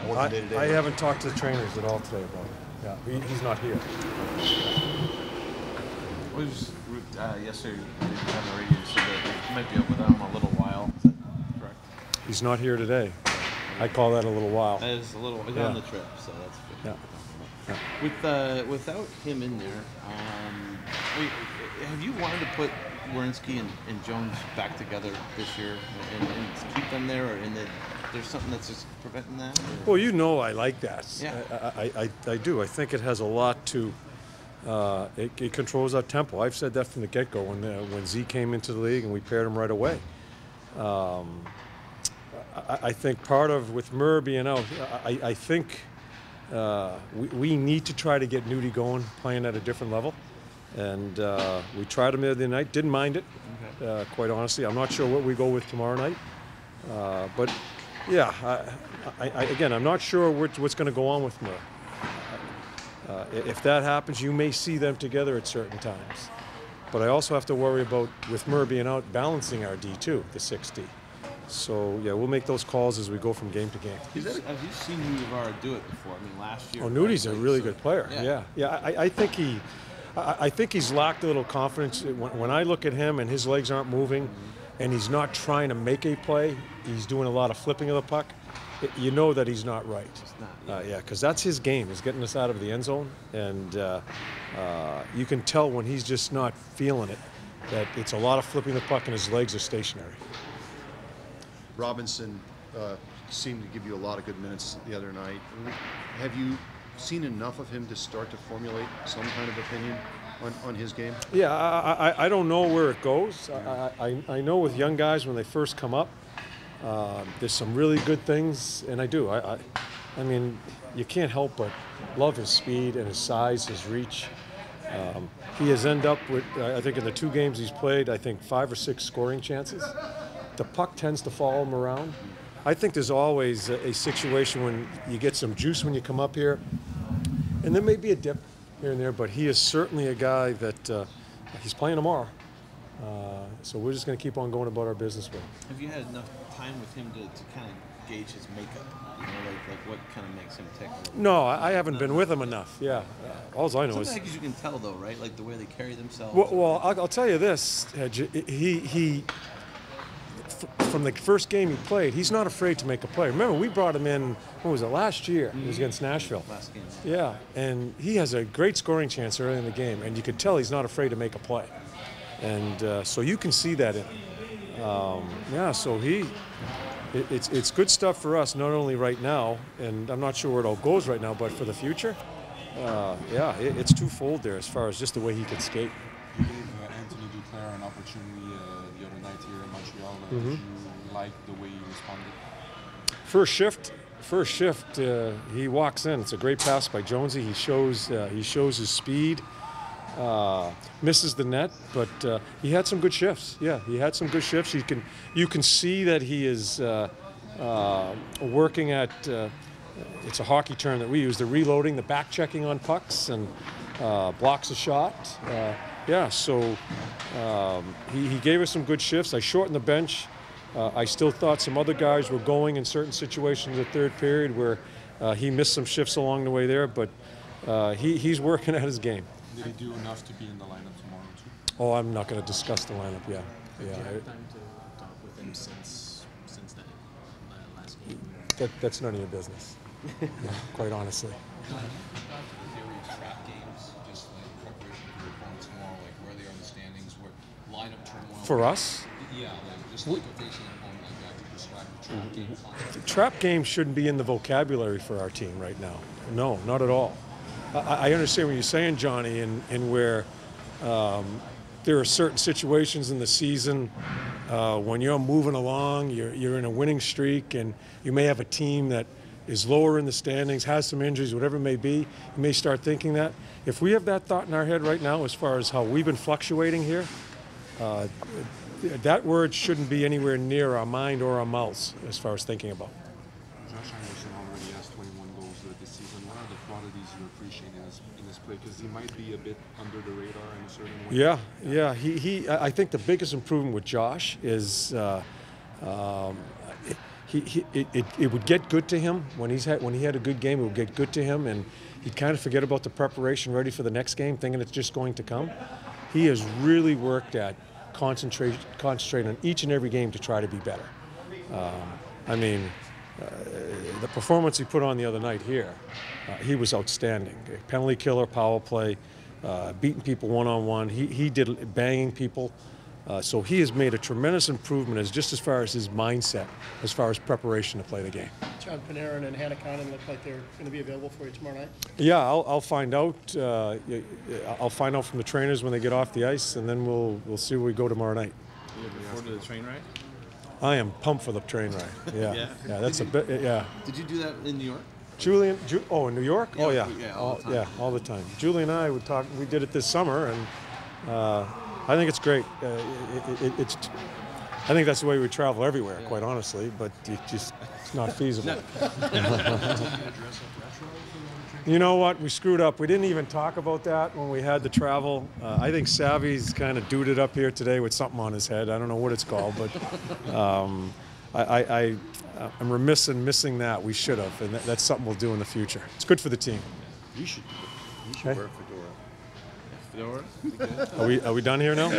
working day to day? I haven't talked to the trainers at all today about it. Yeah, he's not here. We was yesterday on the radio said that he might be up without him a little while. Is that correct? He's not here today. I call that a little while. That is a little. He's on the trip, so that's good. Yeah. Without him in there, have you wanted to put Werenski and Jones back together this year and keep them there, or there's something that's just preventing that? Or? Well, you know I like that. Yeah. I do. I think it has a lot to. It controls our tempo. I've said that from the get-go when Z came into the league and we paired him right away. I think part of with Murr being out, I think we need to try to get Nudie going, playing at a different level. And we tried him the other night, didn't mind it, quite honestly. I'm not sure what we go with tomorrow night. But yeah, again, I'm not sure what's going to go on with Murr. If that happens, you may see them together at certain times. But I also have to worry about, with Murr being out, balancing our D2, the 6D. So, yeah, we'll make those calls as we go from game to game. Have you seen Nudie do it before? I mean, last year. Oh, Nudie's a really good player. Yeah. I think he's lacked a little confidence. When I look at him and his legs aren't moving and he's not trying to make a play, he's doing a lot of flipping of the puck, you know that he's not right. Yeah, because that's his game, is getting us out of the end zone. And you can tell when he's just not feeling it, that it's a lot of flipping the puck and his legs are stationary. Robinson seemed to give you a lot of good minutes the other night. Have you seen enough of him to start to formulate some kind of opinion on his game? Yeah, I don't know where it goes. I know with young guys when they first come up, there's some really good things, and I do. I mean, you can't help but love his speed and his size, his reach. He has ended up with, I think in the 2 games he's played, I think 5 or 6 scoring chances. The puck tends to follow him around. I think there's always a situation when you get some juice when you come up here, and there may be a dip here and there, but he is certainly a guy that he's playing tomorrow. So we're just going to keep on going about our business with him. Have you had enough time with him to kind of gauge his makeup? You know, like what kind of makes him tick? No, I haven't been with him enough. Yeah, all I know is. Sometimes you can tell though, right? Like the way they carry themselves. Well, I'll tell you this, he from the first game he played, he's not afraid to make a play. Remember, we brought him in, what was it, last year? It was against Nashville. Last game. Yeah, and he has a great scoring chance early in the game, and you could tell he's not afraid to make a play. And so you can see that in him. Yeah, so it's good stuff for us, not only right now, and I'm not sure where it all goes right now, but for the future, yeah, it's twofold there as far as just the way he could skate. You gave Anthony Duclair an opportunity the other night here in Montreal. Did you like the way he responded? First shift, he walks in. It's a great pass by Jonesy. He shows his speed. Misses the net, but he had some good shifts. Yeah, he had some good shifts. You can see that he is working at. It's a hockey term that we use: the reloading, the back checking on pucks, and blocks a shot. Yeah, so he gave us some good shifts. I shortened the bench. I still thought some other guys were going in certain situations in the third period where he missed some shifts along the way there, but he's working at his game. Did he do enough to be in the lineup tomorrow too? Oh, I'm not going to discuss the lineup. Yeah. Have you had time to talk with him since that last game? That's none of your business. Yeah, quite honestly. There were trap games, just like preparation for your opponents tomorrow, like where they are in the standings, where lineup turmoil. For us? Yeah, like just like facing an opponent like that to describe the trap game. The trap game shouldn't be in the vocabulary for our team right now. No, not at all. I understand what you're saying, Johnny, and where there are certain situations in the season when you're moving along, you're in a winning streak, and you may have a team that is lower in the standings, has some injuries, whatever it may be. You may start thinking that. If we have that thought in our head right now as far as how we've been fluctuating here, that word shouldn't be anywhere near our mind or our mouths as far as thinking about. Josh Anderson already has 21 goals this season. What are the qualities you appreciate in his play? Because he might be a bit under the radar in a certain way. Yeah. I think the biggest improvement with Josh is it would get good to him when he had a good game. It would get good to him, and he'd kind of forget about the preparation, ready for the next game, thinking it's just going to come. He has really worked at concentrate on each and every game to try to be better. I mean, the performance he put on the other night here, he was outstanding. Penalty killer, power play, beating people one-on-one. He did banging people. So he has made a tremendous improvement as far as his mindset, as far as preparation to play the game. John Panarin and Hannah Connon look like they're going to be available for you tomorrow night. Yeah, I'll find out. I'll find out from the trainers when they get off the ice, and then we'll see where we go tomorrow night. You looking forward to the train ride? I am pumped for the train ride. Yeah, yeah, that's a bit. Yeah. Did you do that in New York? Julian, in New York? Yeah, Oh yeah, all the time. yeah, all the time. Julie and I would talk. We did it this summer, and I think it's great. I think that's the way we travel everywhere, quite honestly. But it's not feasible. You know what? We screwed up. We didn't even talk about that when we had the travel. I think Savvy's kind of duded up here today with something on his head. I don't know what it's called, but I'm remiss in missing that. We should have, and that's something we'll do in the future. It's good for the team. You should Okay. wear a fedora. Fedora? Are we done here now?